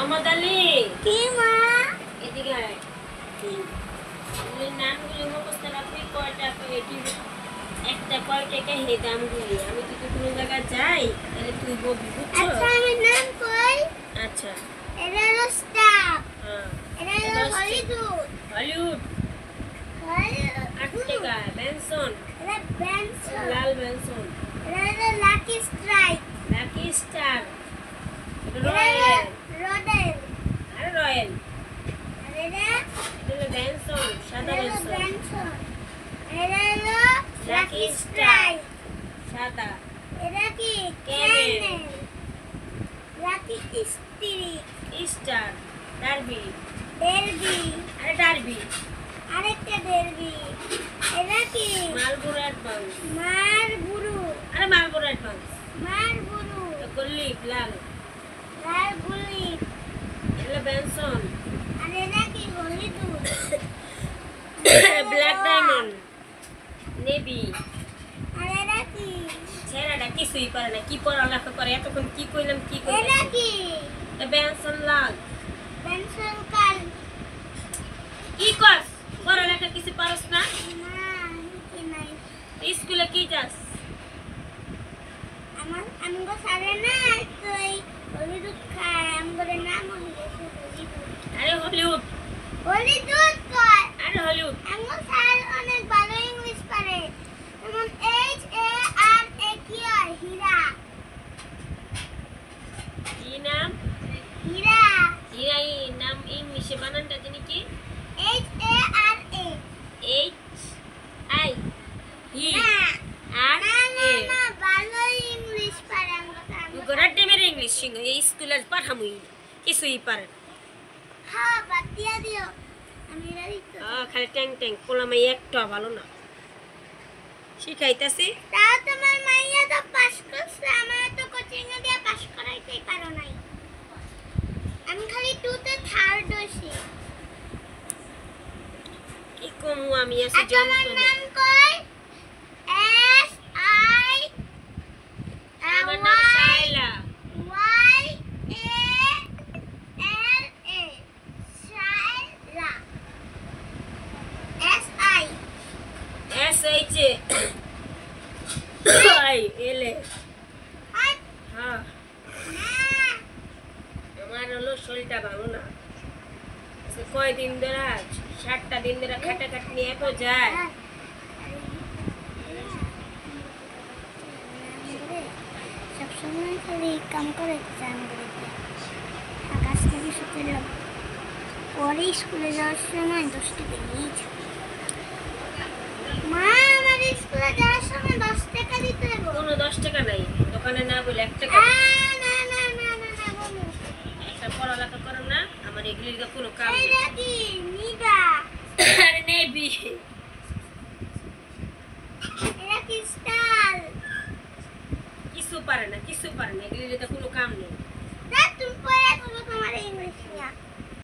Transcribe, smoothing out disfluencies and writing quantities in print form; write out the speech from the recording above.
মোহাম্মদ আলী কি মা এদিকে আয় এই নামগুলি মুখস্থ রাখবি কয়টা এটি একটা কয় টাকা হে দামগুলি আমি যদি কোনো জায়গায় যাই তাহলে তুই বলবি বুঝছো আচ্ছা আমি নাম কই আচ্ছা এটা হলো স্টাফ হ্যাঁ এটা হলো হলিউড হলিউড 8 টাকা বেনসন এটা বেনসন লাল বেনসন এটা হলো লাকি স্ট্রাইক লাকি স্টার এটা রয়্যাল রডেল আর রয়্যাল আর এটা হলো বেনসন সাদা হলো বেনসন বেনসন এটা হলো লাকি লাকি স্ট্রাইক সাদা এটা কি Camel Camel Lucky Strike Star Derby Derby আরে ডারবি আরেকটা ডেরবি এটা কি মালবোরো অ্যাডভান্স মারবুরু আরে মালবোরো অ্যাডভান্স মারবুরু গল্লি লাল লাল গুলি এগুলো বেনসন আর এটা কি হলুদ ব্ল্যাক ডায়মন্ড নেভি আর এটা কি ছেলেটা কিছুই পারে না কি পড়ালেখা করে এতক্ষণ কি কইলাম কি এটা কইলাম কি বেনসন লাল পেন্সিল কাল কি করস পড়ালেখা কিছু পারস না না কি নাই স্কুলে কি যাস আমগো সারে না তুই হলুদ খায় আমগোর নাম হলুদ আরে হলিউড হলুদ কয় আরে হলিউড আমগো স্যার অনেক ভালো ইংলিশ পারে যেমন HARA কি হয় হীরা কি নাম হীরা ইরাই নাম ইংলিশে বানানটা জানি কি HARA এইচ আই হি না আর না না এ না ভালো ইংলিশ পারে আমগো স্যার গড়াতে মেরে ইংলিশ শিখো এই স্কুলের পাঠামুই কিছুই পারে না। হ্যাঁ বাদ দিয়া দিও আমি রাখি খালি ট্যাং ট্যাং কোলামাই একটা ভালো না শিখাইতেছি তা তোমার মাইয়া তো পাস করছে আমার তো কোচিং এ দিয়ে পাস করাইতেই পারো নাই আমি খালি 2 তে থার্ড হইছি কি কমু আমি আছি আর তোমার নাম কই S I আমার নাম Saila Y A L A Shaila S I S H A I L A R হ্যাঁ না আমার হলো শরীরটা ভালো না আজকে কয়দিন ধরে 7টা দিন ধরে খাটাখাটনি নিয়ে এত যায় সবসময় খালি কাম করে চান করে আকাশ থেকে শুতে এলাম পরে স্কুলে যাওয়ার সময় 10 টাকা নিয়েছে মা আমার স্কুলে যাওয়ার সময় 10 টাকা দিতে হবে কোনো 10 টাকা নাই দোকানে না বলে 1 টাকা না না না না না না বলো একটা পড়ালেখা করো না আমার এগুলির তো কোনো কাম নেই এইটা কি নিদা আরে নেবি এটা কি স্টাইল কিছু পারে না এগুলির তো কোনো কাম নেই না তুমি পড়া করো তোমার ইংলিশ নিয়ে